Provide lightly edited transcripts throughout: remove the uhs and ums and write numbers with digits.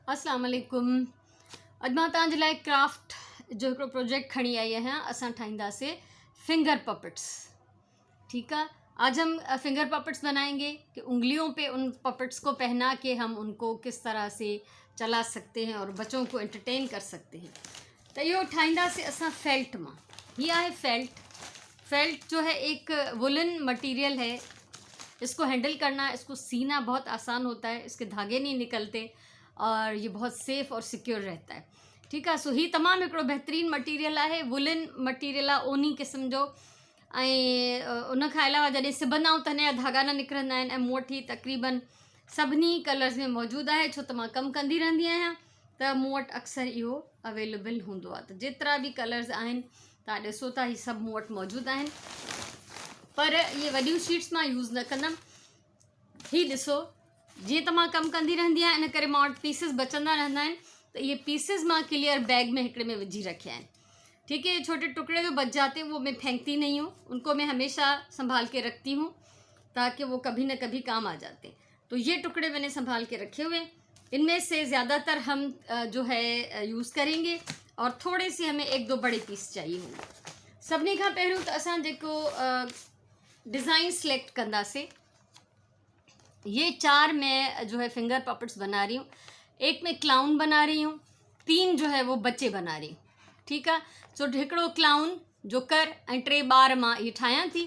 अस्सलाम वालेकुम। अॼु मां तव्हांजे लाइ क्राफ्ट जो हिकिड़ो प्रोजेक्ट खणी आई आहियां। असां ठाहींदासीं फिंगर पपेट्स। ठीक है, आज हम फिंगर पपेट्स बनाएंगे कि उंगलियों पे उन पपेट्स को पहना के हम उनको किस तरह से चला सकते हैं और बच्चों को एंटरटेन कर सकते हैं। तो यो ठाहींदासीं असां फेल्ट मां। ये है फेल्ट जो है एक वुलन मटेरियल है। इसको हैंडल करना, इसको सीना बहुत आसान होता है, इसके धागे नहीं निकलते और ये बहुत सेफ़ और सिक्योर रहता है। ठीक है, सो ही तमामु हिकिड़ो बहितरीनु मटीरियल आहे, वुलन मटीरियल आहे ओनी क़िस्म जो। ऐं उन खां अलावा जॾहिं सिबंदा आहियूं त हिन जा धागा न निकिरंदा आहिनि। ऐं मूं वटि तक़रीबन सभिनी कलर्स में मौजूदु आहे, छो त मां कमु कंदी रहंदी आहियां त मूं वटि अक्सर इहो अवेलेबल हूंदो आहे। त जेतिरा बि कलर्स आहिनि तव्हां ॾिसो था, हीअ सभु मूं वटि मौजूदु आहिनि। पर इहे वॾियूं शीट्स मां यूज़ न कंदमि। हीअ ॾिसो, जीअं त मां कमु कंदी रहंदी आहियां, इन करे मां वटि पीसिस बचंदा रहंदा आहिनि। त इहे पीसिस मां क्लियर बैग में हिकिड़े में विझी रखिया आहिनि। ठीक है, छोटे टुकड़े जो बच जाते हैं वो मैं फेंकती नहीं हूँ, उनको मैं हमेशा संभाल के रखती हूँ ताकि वो कभी न कभी काम आ जाते। तो ये टुकड़े मैंने संभाल के रखे हुए। इनमें से ज़्यादातर हम जो है यूज़ करेंगे और थोड़े से हमें एक दो बड़े पीस चाहिए होंगे। सभिनी खां पहिरियों त असां जेको डिज़ाइन सिलेक्ट कंदासीं। ये 4 मैं जो है फिंगर पपेट्स बना रही हूँ। एक मैं क्लाउन बना रही हूँ, 3 जो है वो बच्चे बना रही हूँ। ठीक है, सो हिकिड़ो क्लाउन जोकर ऐं 3 ॿार मां इहे ठाहियां थी।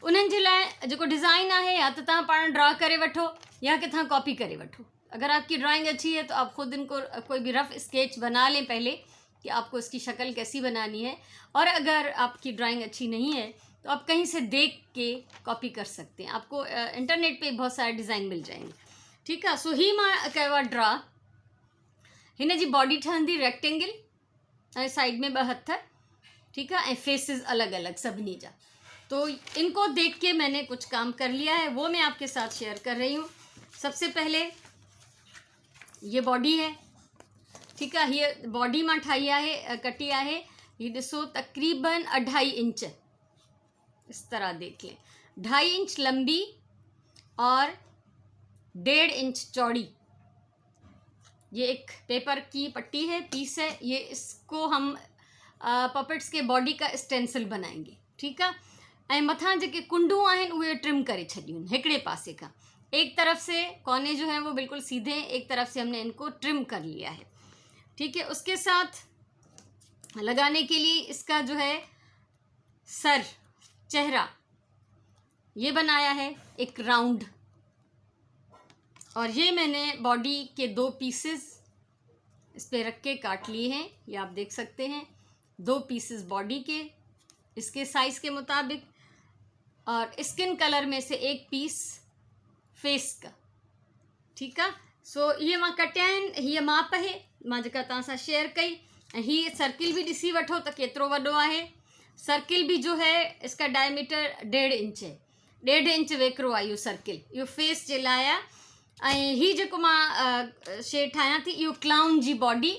उन्हनि जे लाइ जेको डिज़ाइन आहे या तो तव्हां पाण ड्रा करे वठो या किथां कॉपी करे वठो। अगर आपकी ड्राइंग अच्छी है तो आप खुद इनको कोई भी रफ़ स्केच बना लें पहले कि आपको इसकी शक्ल कैसी बनानी है। और अगर आपकी ड्राइंग अच्छी नहीं है तो आप कहीं से देख के कॉपी कर सकते हैं। आपको इंटरनेट पे बहुत सारे डिज़ाइन मिल जाएंगे। ठीक है, सो ही मां कयो आहे ड्रा। हिन जी बॉडी ठहंदी रेक्टेंगल ऐं साइड में 2 हथ। ठीक है, ऐं फेसिस अलग अलग सभिनी जा। तो इनको देख के मैंने कुछ काम कर लिया है, वो मैं आपके साथ शेयर कर रही हूँ। सबसे पहले ये बॉडी है। ठीक है, ये बॉडी मां ठाही आहे, कटी आहे। ये ॾिसो तक़रीबन 2.5 इंच, इस तरह देख लें, 2.5 इंच लंबी और 1.5 इंच चौड़ी। ये एक पेपर की पट्टी है, पीस है। ये इसको हम पपेट्स के बॉडी का स्टेंसिल बनाएंगे। ठीक है, ऐं मथां जेके कुंडू आहिनि उहे ट्रिम करे छॾियूं हिकिड़े पासे का। एक तरफ से कोने जो हैं वो बिल्कुल सीधे हैं, एक तरफ से हमने इनको ट्रिम कर लिया है। ठीक है, उसके साथ लगाने के लिए इसका जो है सर, चेहरा ये बनाया है एक राउंड। और ये मैंने बॉडी के 2 पीसेस इस पे रख के काट लिए हैं। ये आप देख सकते हैं, 2 पीसेस बॉडी के इसके साइज़ के मुताबिक, और स्किन कलर में से 1 पीस फेस का। ठीक है, सो ये मां कटिया आहिनि। हीअ माप है मां जेका तव्हां सां शेयर कई। ऐं हीअ सर्किल भी ॾिसी वठो त केतिरो वॾो आहे। सर्किल भी जो है इसका डायमीटर 1.5 इंच है, 1.5 इंच वेकरो आहे इहो सर्किल। इहो फेस जे लाइ आहे। ऐं हीअ जेको मां शइ ठाहियां थी इहो क्लाउन जी बॉडी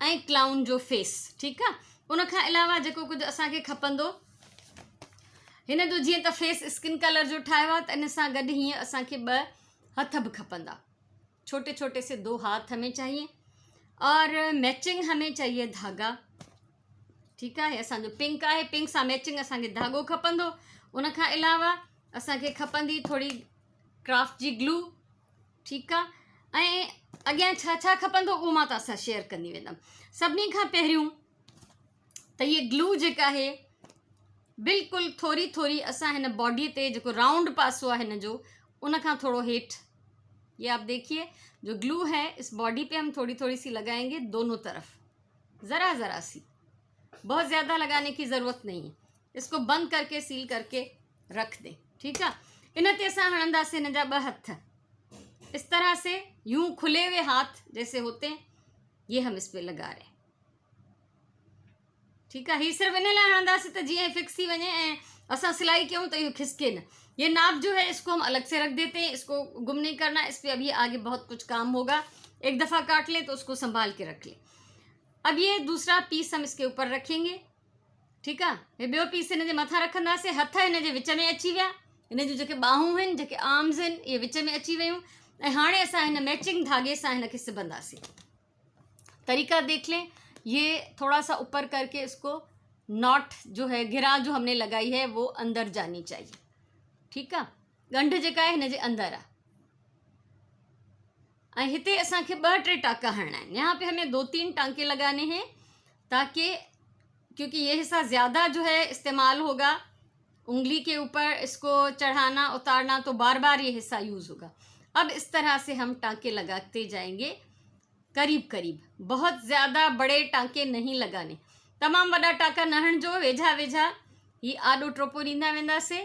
ऐं क्लाउन जो फेस। ठीक आहे, उन खां अलावा जेको कुझु असांखे खपंदो हिन जो, जीअं त फेस स्किन कलर जो ठाहियो आहे त इन सां गॾु हीअं असांखे 2 हथ बि खपंदा। छोटे छोटे से 2 हाथ हमें चाहिए और मैचिंग हमें चाहिए धागा। ठीक आहे, असांजो पिंक आहे, पिंक सां मैचिंग असांखे धागो खपंदो। उन खां अलावा असांखे खपंदी थोड़ी क्राफ्ट जी ग्लू। ठीक आहे, ऐं अॻियां छा छा खपंदो उहो मां तव्हां सां शेयर कंदी वेंदमि। सभिनी खां पहिरियों त ये ग्लू जेका आहे बिल्कुलु थोरी थोरी असां हिन बॉडीअ ते जेको राउंड पासो आहे हिन जो उन खां थोड़ो हेठि, ये आप देखिए जो ग्लू है इस बॉडी पे हम थोड़ी थोड़ी सी लगाएंगे दोनों तरफ, ज़रा ज़रा सी, बहुत ज़्यादा लगाने की ज़रूरत नहीं है। इसको बंद करके सील करके रख दें। ठीक है, इन ते असां हणंदासीं हिन जा 2 हथ। इस तरह से यूं खुले हुए हाथ जैसे होते हैं ये हम इस पे लगा रहे हैं। ठीक है, ही सिर्फ इन लाइ हणंदासीं त जीअं फिक्स थी वञे ऐं असां सिलाई कयूं त इहो खिसके न। ये नाप जो है इसको हम अलग से रख देते हैं, इसको गुम नहीं करना। इस पर अभी आगे बहुत कुछ काम होगा, एक दफ़ा काट लें तो उसको संभाल के रख लें। अब ये दूसरा पीस हम इसके ऊपर रखेंगे। ठीक है, ये ॿियो पीस हिन जे मथां रखंदासीं। हथ हिन जे विच में अची विया, हिन जूं जेके ॿाहूं आहिनि, जेके आर्म्स आहिनि, इहे विच में अची वियूं। ऐं हाणे असां हिन मैचिंग धागे सां हिन खे सिबंदासीं। तरीका देख लें। ये थोड़ा सा ऊपर करके इसको नॉट जो है गिरा जो हमने लगाई है वो अंदर जानी चाहिए। ठीकु आहे, ॻंढि जेका आहे हिन जे अंदरि आहे। ऐं हिते असांखे 2-3 टाँका हणना है। यहाँ पे हमें 2-3 टाँके लगाने हैं ताकि, क्योंकि ये हिस्सा ज़्यादा जो है इस्तेमाल होगा, उंगली के ऊपर इसको चढ़ाना उतारना, तो बार बार ये हिस्सा यूज़ होगा। अब इस तरह से हम टाँके लगाते जाएंगे करीब करीब, बहुत ज़्यादा बड़े टाँके नहीं लगाने, तमाम वॾा टाँका न हणिजो, वेझा वेझा ही आडो ट्रोपो ॾींदा वेंदासीं।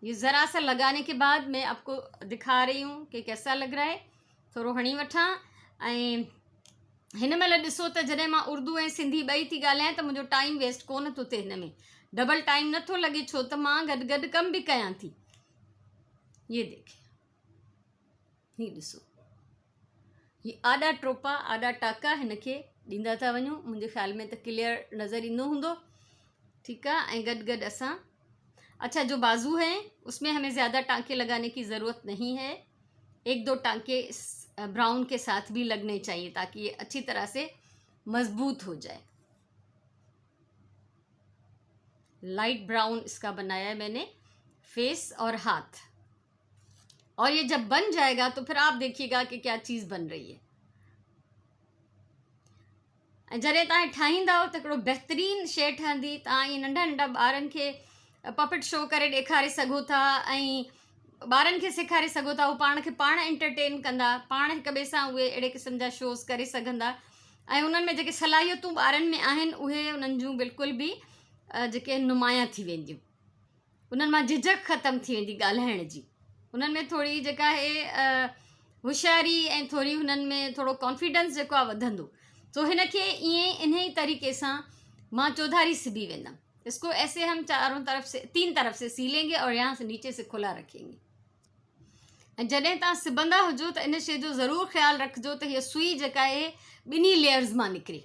ये ज़रा सा लगाने के बाद मैं आपको दिखा रही हूँ कि कैसा लग रहा है। थोड़ो हणी वठां। ऐं हिन महिल ॾिसो त जॾहिं मां उर्दू ऐं सिंधी ॿई थी ॻाल्हायां त मुंहिंजो टाइम वेस्ट कोन थो थिए, हिन में डबल टाइम नथो लॻे, छो त मां गॾु गॾु कम भी कयां थी। ये देखें, ही ॾिसो, ये आडा ट्रोपा आडा टाका हिन खे ॾींदा था वञूं। मुंहिंजे ख़्याल में त क्लियर नज़र ईंदो हूंदो। ठीकु आहे। ऐं गॾु गॾु असां, अच्छा जो बाजू हैं उसमें हमें ज़्यादा टाँके लगाने की ज़रूरत नहीं है, 1-2 टाँके इस ब्राउन के साथ भी लगने चाहिए ताकि ये अच्छी तरह से मजबूत हो जाए। लाइट ब्राउन इसका बनाया है मैंने, फेस और हाथ। और ये जब बन जाएगा तो फिर आप देखिएगा कि क्या चीज़ बन रही है। ऐं जॾहिं तव्हां ठाहींदव त हिकिड़ो बहितरीनु शइ ठहंदी। तव्हां इहे नंढा नंढा ॿारनि खे पपेट शो करे ॾेखारे सघो था ऐं ॿारनि खे सेखारे सघो था। उहे पाण खे पाण एंटरटेन कंदा, पाण हिक ॿिए सां उहे अहिड़े क़िस्म जा शोज़ करे सघंदा। ऐं उन्हनि में जेके सलाहियतूं ॿारनि में आहिनि उहे उन्हनि जूं बिल्कुलु बि जेके नुमायां थी वेंदियूं। उन्हनि मां झिझक ख़तमु थी वेंदी ॻाल्हाइण जी। उन्हनि में थोरी जेका आहे होशियारी ऐं थोरी हुननि में थोरो कॉन्फिडेंस जेको आहे वधंदो। तो हिन खे ईअं इन ही तरीक़े सां मां चौधारी सिबी वेंदमि। इसको ऐसे हम चारों तरफ से 3 तरफ से सीलेंगे और यहाँ से नीचे से खुला रखेंगे। ऐं जॾहिं तव्हां सिबंदा हुजो त इन शइ जो ज़रूरु ख़्यालु रखिजो त हीअ सुई जेका आहे ॿिन्ही लेयर्स मां निकिरे।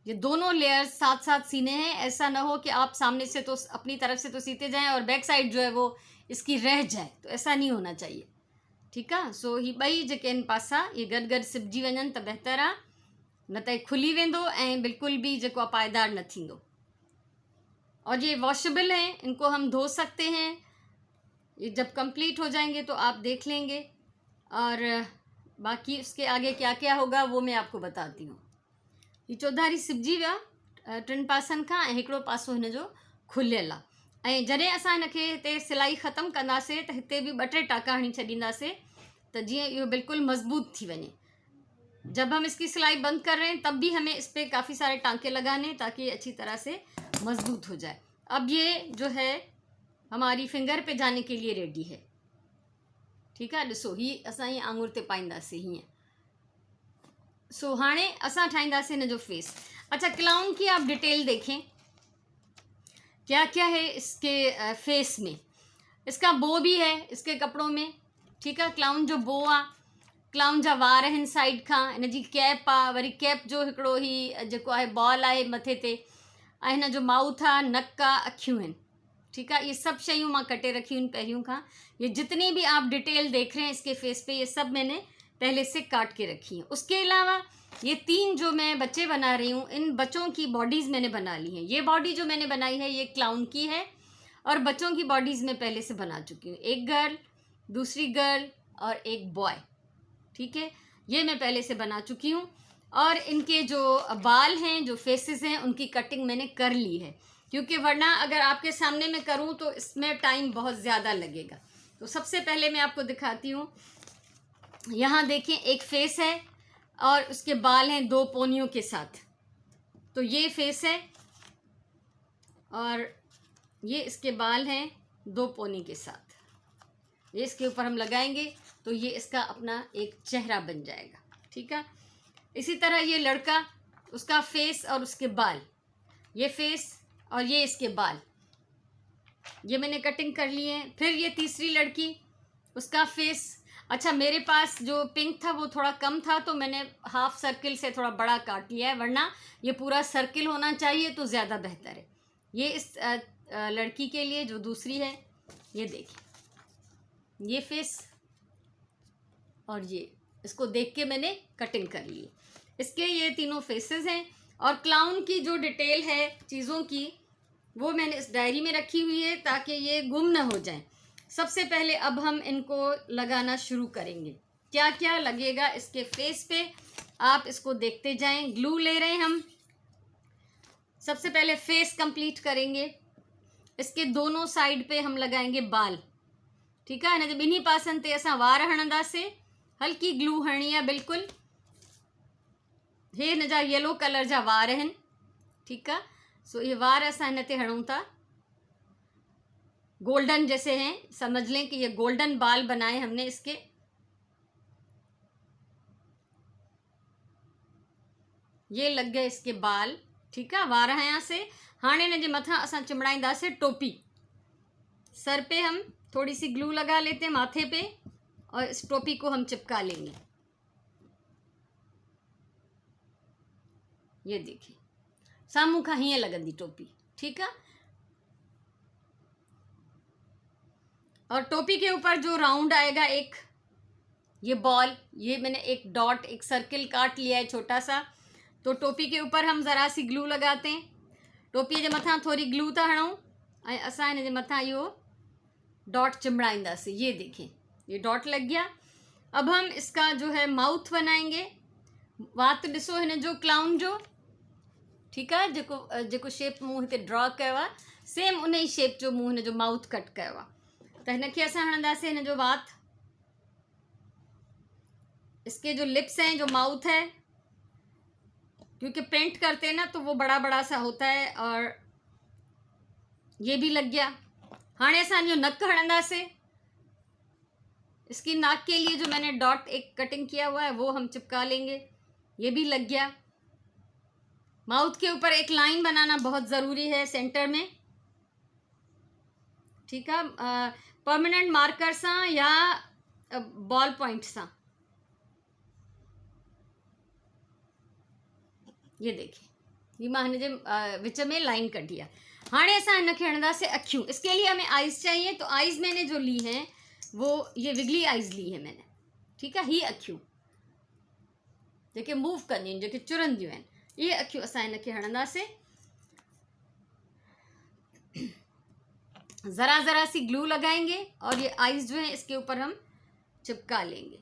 ये दोनों लेयर्स साथ साथ सीने हैं। ऐसा ना हो कि आप सामने से तो अपनी तरफ से तो सीते जाएं और बैक साइड जो है वो इसकी रह जाए, तो ऐसा नहीं होना चाहिए। ठीकु आहे। सो ही ॿई जेके आहिनि पासा ये गॾु गॾु सिबजी वञनि त बहितरु आहे, न त खुली वेंदो ऐं बिल्कुल भी जेको आहे पायदार न थींदो। और ये वॉशेबल हैं, इनको हम धो सकते हैं। ये जब कंप्लीट हो जाएंगे तो आप देख लेंगे और बाकी उसके आगे क्या क्या होगा वो मैं आपको बताती हूँ। ये चौधारी सिबजी विया 3 पासनि खां ऐं हिकिड़ो पासो हिन जो खुलियल आहे। ऐं जॾहिं असां हिनखे हिते सिलाई ख़तमु कंदासीं त हिते बि 2-3 टाका हणी छॾींदासीं त जीअं इहो बिल्कुलु मज़बूत थी वञे। जब हम इसकी सिलाई बंद कर रहे हैं तब भी हमें इस पर काफ़ी सारे टाँके लगाने ताकि ये अच्छी तरह से मज़बूत हो जाए। अब ये जो है हमारी फिंगर पे जाने के लिए रेडी है। ठीकु आहे। ॾिसो ही असां ही आंगुर ते पाईंदासीं हीअं। सो हाणे असां ठाहींदासीं हिन जो फेस। अच्छा, क्लाउन की आप डिटेल देखें क्या क्या है इसके फेस में। इसका बो भी है इसके कपिड़ों में। ठीकु आहे। क्लाउन जो बो आहे, क्लाउन जा वार आहिनि साइड खां, हिन जी कैप आहे, वरी कैप जो हिकिड़ो ही जेको आहे बॉल आहे मथे ते, ऐं हिन जो माउथ आहे, नक आहे, अखियूं आहिनि। ठीक है। ये सब शयूं मां कटे रखी हूँ पहिरियों खां। ये जितनी भी आप डिटेल देख रहे हैं इसके फेस पे, ये सब मैंने पहले से काट के रखी हैं। उसके अलावा ये 3 जो मैं बच्चे बना रही हूँ, इन बच्चों की बॉडीज़ मैंने बना ली हैं। ये बॉडी जो मैंने बनाई है ये क्लाउन की है और बच्चों की बॉडीज़ मैं पहले से बना चुकी हूँ। एक गर्ल, दूसरी गर्ल और एक बॉय। ठीक है। ये मैं पहले से बना चुकी हूँ। और इनके जो बाल हैं, जो फेसेस हैं, उनकी कटिंग मैंने कर ली है, क्योंकि वरना अगर आपके सामने मैं करूं तो इसमें टाइम बहुत ज़्यादा लगेगा। तो सबसे पहले मैं आपको दिखाती हूँ। यहाँ देखें, एक फेस है और उसके बाल हैं 2 पोनियों के साथ। तो ये फेस है और ये इसके बाल हैं 2 पोनी के साथ। ये इसके ऊपर हम लगाएंगे तो ये इसका अपना एक चेहरा बन जाएगा। ठीक है। इसी तरह ये लड़का, उसका फेस और उसके बाल, ये फेस और ये इसके बाल, ये मैंने कटिंग कर लिए हैं। फिर ये तीसरी लड़की, उसका फेस। अच्छा, मेरे पास जो पिंक था वो थोड़ा कम था तो मैंने हाफ सर्किल से थोड़ा बड़ा काट लिया है, वरना ये पूरा सर्किल होना चाहिए तो ज़्यादा बेहतर है। ये इस लड़की के लिए जो दूसरी है, ये देखिए, ये फेस और ये इसको देख के मैंने कटिंग कर ली। इसके ये तीनों फेसेस हैं और क्लाउन की जो डिटेल है चीज़ों की वो मैंने इस डायरी में रखी हुई है ताकि ये गुम ना हो जाए। सबसे पहले अब हम इनको लगाना शुरू करेंगे। क्या क्या लगेगा इसके फेस पे आप इसको देखते जाएं। ग्लू ले रहे हैं हम। सबसे पहले फेस कंप्लीट करेंगे। इसके दोनों साइड पे हम लगाएंगे बाल। ठीक है ना। जब इन्हीं पासन ते असां वार हणंदासीं, हल्की ग्लू हणणी आहे बिल्कुल। हे हिन जा येलो कलर जा वार आहिनि। ठीकु आहे। सो ये वार असां हिन ते हणूं था। गोल्डन जैसे हैं, समझ लें कि ये गोल्डन बाल बनाए हमने इसके। ये लग गए इसके बाल। ठीक है। वार हयासीं। हाणे हिन जे मथां असां चिमड़ाईंदासीं टोपी। सर पे हम थोड़ी सी ग्लू लगा लेते हैं माथे पे और इस टोपी को हम चिपका लेंगे। ये देखिए सामू खां हीअं लगंदी टोपी। ठीक है। और टोपी के ऊपर जो राउंड आएगा एक ये बॉल, ये मैंने एक डॉट एक सर्किल काट लिया है छोटा सा। तो टोपी के ऊपर हम ज़रा सी ग्लू लगाते हैं। टोपी जे मथां थोड़ी ग्लू था हणूं ऐं असां हिन जे मथां इहो डॉट चिमड़ाईंदासीं। ये देखें ये डॉट लग गया। अब हम इसका जो है माउथ बनाएंगे। वात ॾिसो हिन जो क्लाउन जो। ठीकु आहे। जेको शेप मूं हिते ड्रॉ कयो आहे सेम उन ई शेप जो मूं हिन जो माउथ कट कयो आहे। त हिनखे असां हणंदासीं हिन जो वात। इसके जो लिप्स हैं जो माउथ है, क्योंकि पेंट करते हैं ना तो वो बड़ा बड़ा सा होता है। और ये भी लग गया। हाणे असां जो नक हणंदासीं। इसकी नाक के लिए जो मैंने डॉट एक कटिंग किया हुआ है वो हम चिपका लेंगे। ये भी लग गया। माउथ के ऊपर एक लाइन बनाना बहुत ज़रूरी है सेंटर में। ठीक है। परमानेंट मार्कर सां या बॉल पॉइंट सां। ये देखिए ये मां हिन जे विच में लाइन कटी है। हाणे असां हिनखे हणंदासीं अखियूं। इसके लिए हमें आइज़ चाहिए। तो आइज़ मैंने जो ली हैं वो ये विगली आइज़ ली है मैंने। ठीक है। ही अखियूं जेके मूव कंदियूं आहिनि, जेके चुरंदियूं आहिनि, ये अखियूं असां हिनखे हणंदासीं। ज़रा ज़रा सी ग्लू लगाएंगे और ये आइज़ जो है इसके ऊपर हम चिपका लेंगे।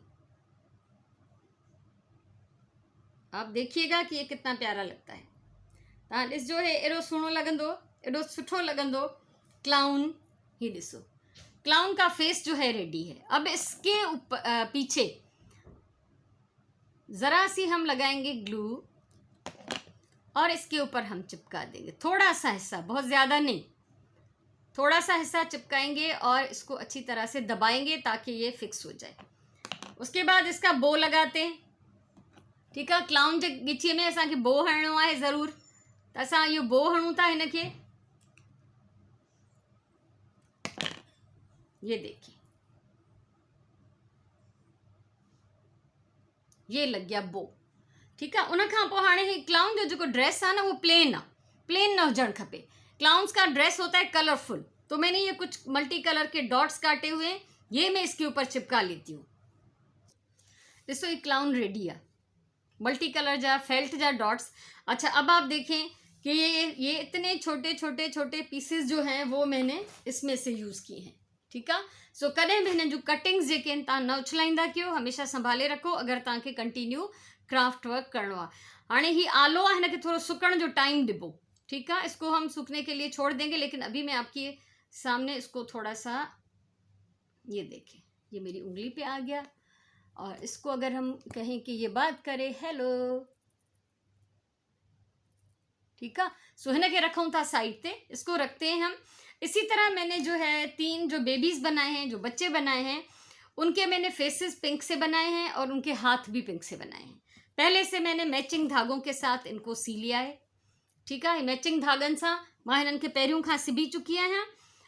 आप देखिएगा कि ये कितना प्यारा लगता है। तव्हां ॾिसजो हे एॾो सुहिणो लॻंदो, एॾो सुठो लॻंदो क्लाउन। ही ॾिसो क्लाउन का फेस जो है रेडी है। अब इसके ऊपर पीछे ज़रा सी हम लगाएंगे ग्लू और इसके ऊपर हम चिपका देंगे। थोड़ा सा हिस्सा, बहुत ज़्यादा नहीं, थोड़ा सा हिस्सा चिपकाएंगे और इसको अच्छी तरह से दबाएंगे ताकि ये फिक्स हो जाए। उसके बाद इसका बो लगाते हैं। ठीक है। क्लाउन जे गिचीअ में असांखे बो हणणो आहे ज़रूर। त असां इहो बो हणूं था हिनखे। ये देखिए ये लग गया बो। ठीक है। उन खां पोइ हाणे ही क्लाउन जो जेको ड्रेस आहे ना वो प्लेन आहे, प्लेन न हुजणु खपे। क्लाउन्स का ड्रेस होता है कलरफुल। तो मैंने ये कुछ मल्टी कलर के डॉट्स काटे हुए हैं, ये मैं इसके ऊपर चिपका लेती हूँ। ॾिसो ये क्लाउन रेडी है। मल्टी कलर जा फेल्ट जा डॉट्स। अच्छा अब आप देखें कि ये इतने छोटे छोटे छोटे पीसेस जो हैं वो मैंने इसमें से यूज़ किए हैं। ठीक है। सो कदें भी हिन जूं कटिंग्स जेके आहिनि तव्हां न उछलाईंदा कयो, हमेशा संभाले रखो अगर तव्हांखे कंटिन्यू क्राफ्ट वर्क करणो आहे। हाणे ही आलो आहे, हिनखे थोड़ो सुकण जो टाइम ॾिबो। ठीक है। इसको हम सूखने के लिए छोड़ देंगे, लेकिन अभी मैं आपके सामने इसको थोड़ा सा, ये देखें ये मेरी उंगली पे आ गया। और इसको अगर हम कहें कि ये बात करे हेलो। ठीक है। सो हिनखे रखूं था साइड पे, इसको रखते हैं हम। इसी तरह मैंने जो है 3 जो बेबीज़ बनाए हैं, जो बच्चे बनाए हैं, उनके मैंने फेसेस पिंक से बनाए हैं और उनके हाथ भी पिंक से बनाए हैं। पहले से मैंने मैचिंग धागों के साथ इनको सी लिया है। ठीक है। मैचिंग धागन सां मां हिननि खे पहिरियों खां सिबी चुकी आहियां।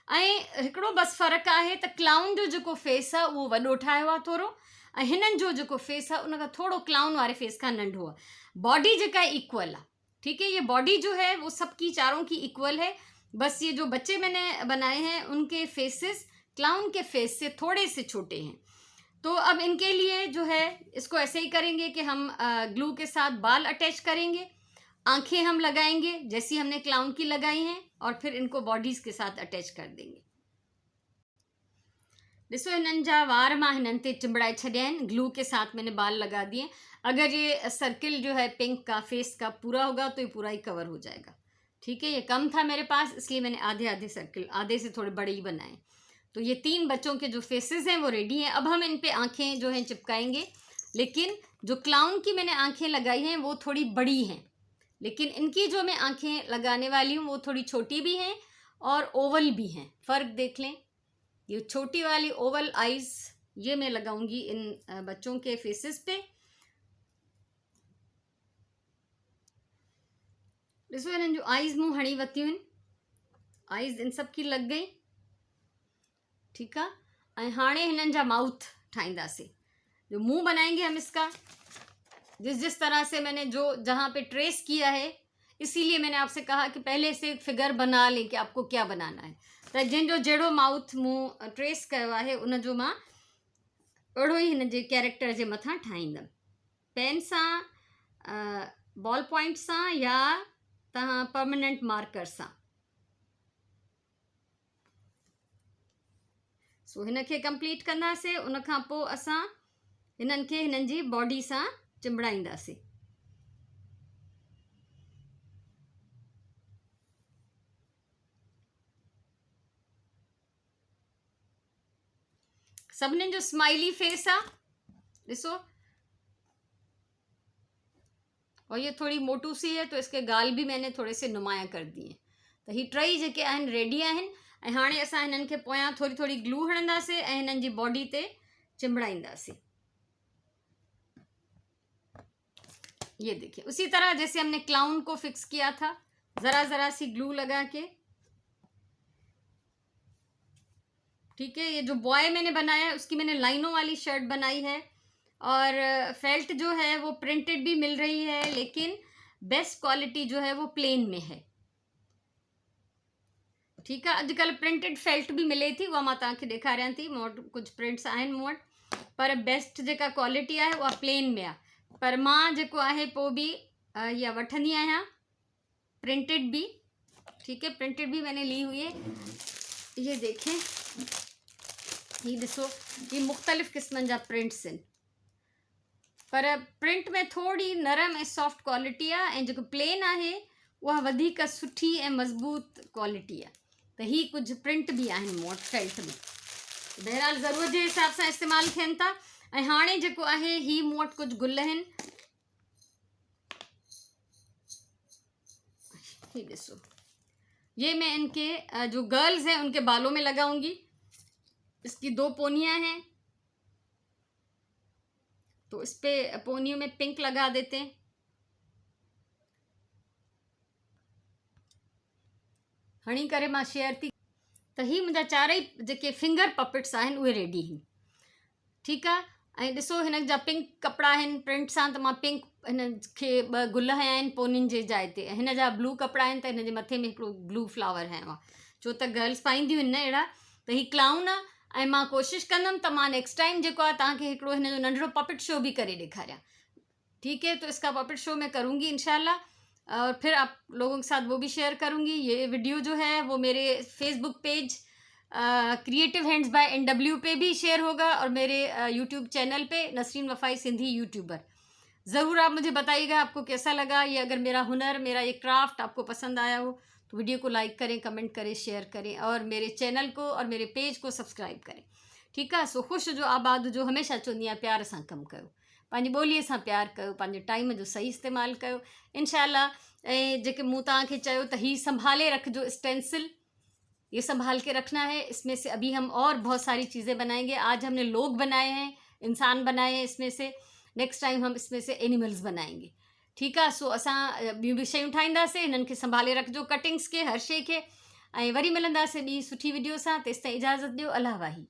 ऐं हिकिड़ो बसि फ़र्क़ु आहे त क्लाउन जो जेको फेस आहे उहो वॾो ठाहियो आहे थोरो, ऐं हिननि जो जेको फेस आहे उनखां थोड़ो क्लाउन वारे फेस खां नंढो आहे। बॉडी जेका इक्वल आहे। ठीक है। ये बॉडी जो है वो सबकी चारों की इक्वल है। बस ये जो बच्चे मैंने बनाए हैं उनके फेसेस क्लाउन के फेस से थोड़े से छोटे हैं। तो अब इनके लिए जो है इसको ऐसे ही करेंगे कि हम ग्लू के साथ बाल अटैच करेंगे, आंखें हम लगाएंगे जैसी हमने क्लाउन की लगाई हैं, और फिर इनको बॉडीज के साथ अटैच कर देंगे। ॾिसो हिननि जा वार मां हिननि ते चिंबड़ाए छॾिया आहिनि, ग्लू के साथ मैंने बाल लगा दिए। अगर ये सर्किल जो है पिंक का फेस का पूरा होगा तो ये पूरा ही कवर हो जाएगा। ठीक है, ये कम था मेरे पास इसलिए मैंने आधे आधे सर्किल, आधे से थोड़े बड़े ही बनाए। तो ये 3 बच्चों के जो फेसेस हैं वो रेडी हैं। अब हम इन पे आंखें जो हैं चिपकाएंगे, लेकिन जो क्लाउन की मैंने आंखें लगाई हैं वो थोड़ी बड़ी हैं, लेकिन इनकी जो मैं आंखें लगाने वाली हूँ वो थोड़ी छोटी भी हैं और ओवल भी हैं। फ़र्क देख लें, ये छोटी वाली ओवल आइज़ ये मैं लगाऊंगी इन बच्चों के फेसेस पे। ॾिसो हिननि जो आइज़ मूं हणी वरितियूं आहिनि, आइज़ इन सब की लग गई। ठीक है, ऐं हाणे हिननि जा माउथ ठाहींदासीं। जो मुंह बनाएंगे हम इसका, जिस जिस तरह से मैंने जो जहाँ पे ट्रेस किया है, इसीलिए मैंने आपसे कहा कि पहले से फिगर बना लें कि आपको क्या बनाना है। तो जिन जो जहिड़ो माउथ मुंह ट्रेस कयो आहे उन जो मां अहिड़ो ई हिन जे कैरेक्टर जे मथां ठाहींदमि। पेन सां, बॉल पॉइंट सां, या तव्हां परमानेंट मार्कर सां। सो हिन खे कंप्लीट कंदासीं, उन खां पोइ असां हिननि खे हिननि जी बॉडी सां चिंबड़ाईंदासीं। सभिनीनि जो स्माइली फेस आहे, ॾिसो। और ये थोड़ी मोटू सी है तो इसके गाल भी मैंने थोड़े से नुमाया कर दिए। तो ही टई जेके आहिनि रेडी आहिनि। ऐं हाणे असां हिननि खे पोयां थोड़ी थोड़ी ग्लू हणंदासीं ऐं हिननि जी बॉडी ते चिंबड़ाईंदासीं। ये देखिए, उसी तरह जैसे हमने क्लाउन को फिक्स किया था, ज़रा ज़रा सी ग्लू लगा के। ठीक है, ये जो बॉय मैंने बनाया है उसकी मैंने लाइनों वाली शर्ट बनाई है, और फेल्ट जो है वो प्रिंटेड भी मिल रही है, लेकिन बेस्ट क्वालिटी जो है वो प्लेन में है। ठीक है, अॼुकल्ह प्रिंटेड फेल्ट भी मिले थी, उहा मां तव्हांखे ॾेखारियां थी। मूं वटि कुझु प्रिंट्स आहिनि मूं वटि, पर बेस्ट जेका क्वालिटी आहे उहा प्लेन में आहे। पर मां जेको आहे पोइ बि इहा वठंदी आहियां प्रिंटेड भी। ठीक है, प्रिंटेड भी मैंने ली हुई है। ये देखें, ये ॾिसो, ये मुख़्तलिफ़ क़िस्मनि जा प्रिंट्स आहिनि, पर प्रिंट में थोड़ी नरम ऐं सॉफ्ट क्वालिटी आहे, ऐं जेको प्लेन आहे उहा वधीक सुठी ऐं मज़बूत क्वालिटी आहे। त ही कुझु प्रिंट भी आहिनि मूं वटि फेल्ट में, बहरहाल ज़रूरत जे हिसाब सां इस्तेमालु थियनि था। ऐं हाणे जेको आहे ही मूं वटि कुझु गुल आहिनि, ही ॾिसो। ये मैं इनके जो गर्ल्स हैं उनके बालों में लगाऊंगी। इसकी 2 पोनियाँ हैं, तो इस पे पोनियों में पिंक लगा देते हैं। हणी करे मां शेयर थी। त ही मुंहिंजा 4 जेके फिंगर पपेट्स आहिनि उहे रेडी आहिनि। ठीकु आहे, ऐं ॾिसो हिन जा पिंक कपिड़ा आहिनि प्रिंट सां, त मां पिंक हिन खे 2 गुल हया आहिनि पोनियुनि जे जाइ ते। हिन जा ब्लू कपिड़ा आहिनि त हिन जे मथे में हिकिड़ो ब्लू फ्लावर हयो आहे, छो त गर्ल्स पाईंदियूं आहिनि न अहिड़ा। त ही क्लाउन आहे, ऐं मां कोशिशि कंदमि त मां नेक्स्ट टाइम जेको आहे तव्हांखे हिकिड़ो हिन जो नंढिड़ो पपेट शो भी करे ॾेखारियां। ठीक है, तो इसका पपेट शो मैं करूँगी इंशाल्लाह, और फिर आप लोगों के साथ वो भी शेयर करूँगी। ये वीडियो जो है वो मेरे Facebook page creative hands bye NW पे भी शेयर होगा, और मेरे यूट्यूब चैनल पे नसरीन वफ़ाई सिंधी यूट्यूबर। ज़रूर आप मुझे बताइएगा आपको कैसा लगा। ये अगर मेरा हुनर, मेरा ये क्राफ्ट आपको पसंद आया हो तो वीडियो को लाइक करें, कमेंट करें, शेयर करें, और मेरे चैनल को और मेरे पेज को सब्सक्राइब करें। ठीक है, सो ख़ुश जो आबाद जो हमेशा चवंदी आहियां, प्यार सां कमु कयो, पंहिंजी ॿोलीअ सां प्यार कयो, पंहिंजे टाइम जो सही इस्तेमालु कयो इंशाल्लाह। ऐं जेके मूं तव्हांखे चयो त ही संभाले रखिजो स्टेंसिल, ये संभाल के रखना है। इसमें से अभी हम और बहुत सारी चीज़ें बनाएंगे। आज हमने लोग बनाए हैं, इंसान बनाए हैं इसमें से, नेक्स्ट टाइम हम इसमें से एनिमल्स बनाएंगे। ठीक है, सो असां ॿियूं बि शयूं ठाहींदासीं। हिननि खे संभाले रखिजो, कटिंग्स के, हर शइ खे। ऐं वरी मिलंदासीं ॿी सुठी वीडियो सां। तेसिताईं इजाज़त ॾियो, अल्लाह वाही।